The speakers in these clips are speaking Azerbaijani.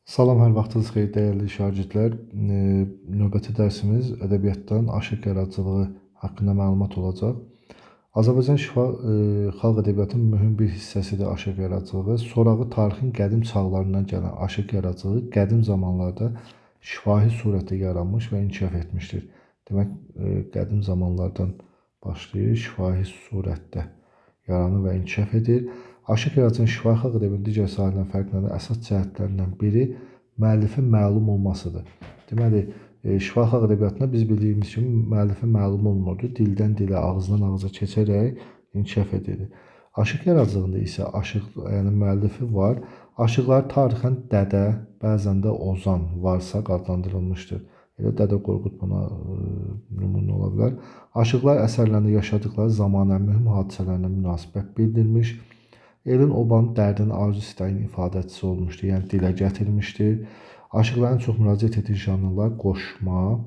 Salam, hər vaxtınız xeyir dəyərli şagirdlər. Növbəti dərsimiz ədəbiyyatdan aşıq yaradıcılığı haqqında məlumat olacaq. Azərbaycan xalq ədəbiyyatının mühüm bir hissəsidir aşıq yaradıcılığı. Sorağı tarixin qədim çağlarından gələn aşıq yaradıcılığı qədim zamanlarda şifahi surətdə yaranmış və inkişaf etmişdir. Demək, qədim zamanlardan başlayır, şifahi surətdə yaranır və inkişaf edir. Aşıq yaradıcının şifahi xalq ədəbiyyatının digər sahələrdən fərqlənən əsas cəhətlərindən biri müəllifin məlum olmasıdır. Deməli, şifahi xalq ədəbiyyatında biz bildiyimiz kimi müəllifin məlum olmurdu. Dildən dilə, ağızdan ağıza keçərək inkişaf edirdi. Aşıq yaradıcılığında isə aşıq, yəni müəllifi var. Aşıqlar tarixən dədə, bəzən də ozan, varsaq adlandırılmışdır. Elə Dədə Qorqud buna nümunə ola bilər. Aşıqlar əsərlərində yaşadıkları zamanə mühüm hadisələrlə münasibət bildirmiş, elin obanın dərdini, arzu istəyin ifadəçisi olmuşdur, yəni dilə gətirmişdir. Aşıqların çox müraciət etdiyi janrlar qoşma,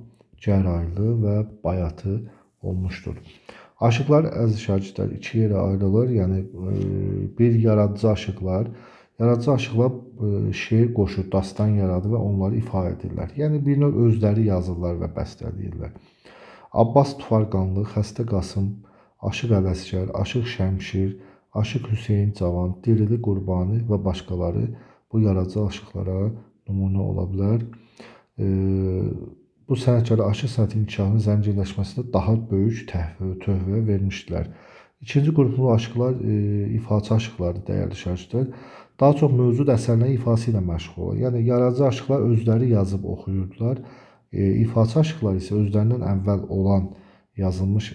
gəraylı və bayatı olmuşdur. Aşıqlar əziz şagirdlər iki yerə ayrılır, yəni bir yaradıcı aşıqlar. Yaradıcı aşıqlar şeir qoşur, dastan yaradır və onları ifa edirlər. Yəni bir növ özləri yazırlar və bəstələyirlər. Abbas Tufarqanlı, Xəstə Qasım, Aşıq Ələsgər, Aşıq Şəmşir, Aşıq Hüseyn Cavan, Dirili Qurbani və başqaları bu yaradıcı aşıqlara nümunə ola bilər. Bu sənətkara aşıq sənəti inkişafının zənginləşməsində daha böyük töhfə vermişdilər. İkinci qruplu aşıqlar ifaçı aşıqlardır, dəyərli şagirdlər. Daha çox mövcud əsərlərin ifası ilə məşğul olur. Yəni, yaradıcı aşıqlar özləri yazıb oxuyurdular. İfaçı aşıqlar isə özlərindən əvvəl olan yazılmış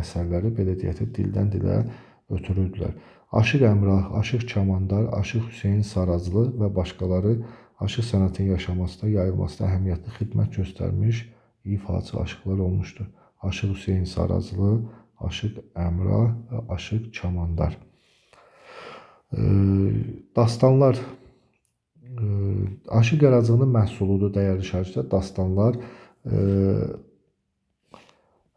əsərləri, belə deyək, dildən dilə ötürürdülər. Aşıq Əmrah, Aşıq Kamandar, Aşıq Hüseyn Sarazlı və başqaları aşıq sənətinin yaşamasında, yayılmasında əhəmiyyətli xidmət göstərmiş ifaçı aşıqlar olmuşdur. Aşıq Hüseyn Sarazlı, Aşıq Əmrah və Aşıq Kamandar. Dastanlar aşıq yaradıcılığının məhsuludur, dəyərli şagirdlər. Dastanlar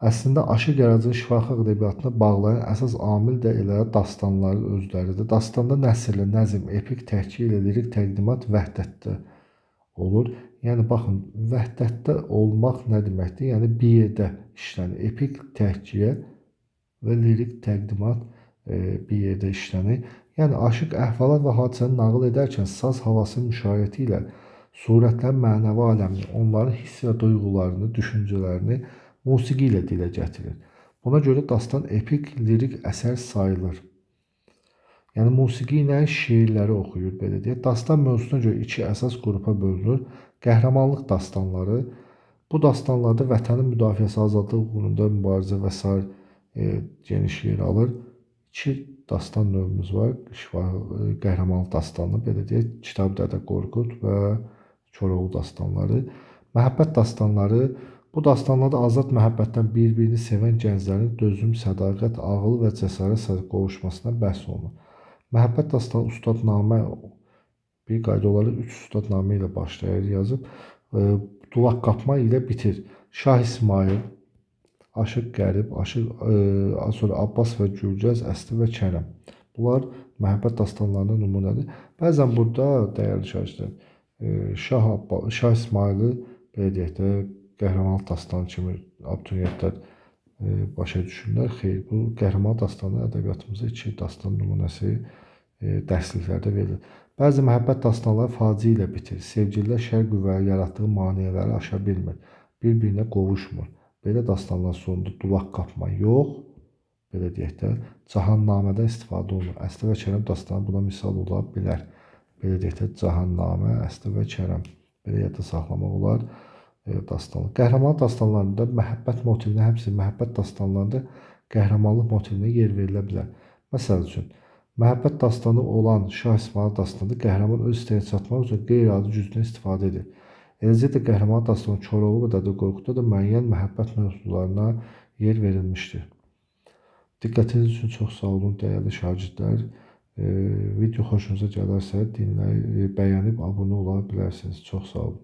əslində aşıq yaradıcılığı şifahi xalq ədəbiyyatına bağlayan əsas amil də elə dastanların özləridir. Dastanda nəsrli, nəzm, epik təhkil ilə lirik təqdimat vəhdətdə olur. Yəni, baxın, vəhdətdə olmaq nə deməkdir? Yəni, bir yerdə işlənir. Epik təhkiyə və lirik təqdimat bir yerdə işlənir. Yəni, aşıq əhvalat və hadisəni nağıl edərkən saz havası müşayiəti ilə surətlərin mənəvi aləmini, onların hiss və duyğularını, düşüncələrini musiqi ilə dilə gətirir. Buna görə dastan epik, lirik əsər sayılır. Yəni, musiqi ilə şeirləri oxuyur, belə deyək. Dastan mövzusuna görə iki əsas qrupa bölünür. Qəhrəmanlıq dastanları. Bu dastanlarda vətənin müdafiəsi, azadlıq uğrunda mübarizə və s. geniş yer alır. İki dastan növümüz var. Qəhrəmanlıq dastanı, belə deyək, Kitab Dədə Qorqud və Koroğlu dastanları. Məhəbbət dastanları. Bu dastanlarda azad məhəbbətdən bir-birini sevən gənclərin dözüm, sədaqət, ağıl və cəsarət qovuşmasına bəhs olunur. Məhəbbət dastanı ustadnamə, bir qayda olaraq 3 ustadnamə ilə başlayır, yazıb, duvaq qapma ilə bitir. Şah İsmayıl, Aşıq Qərib, sonra Abbas və Gülgəz, Əsli və Kərəm. Bunlar məhəbbət dastanlarına nümunədir. Bəzən burada, dəyərli şagirdlər, Şah İsmayılı, belə deyək də, qəhrəmanlıq dastanı kimi abituriyentlər başa düşürlər. Xeyr, bu qəhrəmanlıq dastanı ədəbiyyatımızda iki dastan nümunəsi dərsliklərdə verilir. Bəzi məhəbbət dastanları faciə ilə bitir. Sevgililər şər qüvvələri yaratdığı maneələri aşa bilmir, bir-birinə qovuşmur. Belə dastanlar sonunda duvaq qapma yox, belə deyək də, cahannamədən istifadə olunur. Əsli və Kərəm dastanı buna misal ola bilər. Belə deyək də, cahannamə, Əsli və Kərəm. Belə yadda saxlamaq olar dastanlar. Qəhrəmanlıq dastanlarında məhəbbət motivinə, həmçinin məhəbbət dastanlarında qəhrəmanlıq motivinə yer verilə bilər. Məsəl üçün, məhəbbət dastanı olan Şah İsmayıl dastanında qəhrəman öz istəyinə çatmaq üçün qeyri-adi gücdən istifadə edir. Eləcə də qəhrəmanlıq dastanı Koroğlu və Dədə Qorqudda da müəyyən məhəbbət mövzularına yer verilmişdir. Diqqətiniz üçün çox sağ olun, dəyərli şagirdlər. Video xoşunuza gələrsə, bəyənib abunə ola bilərsiniz. Çox sağ olun.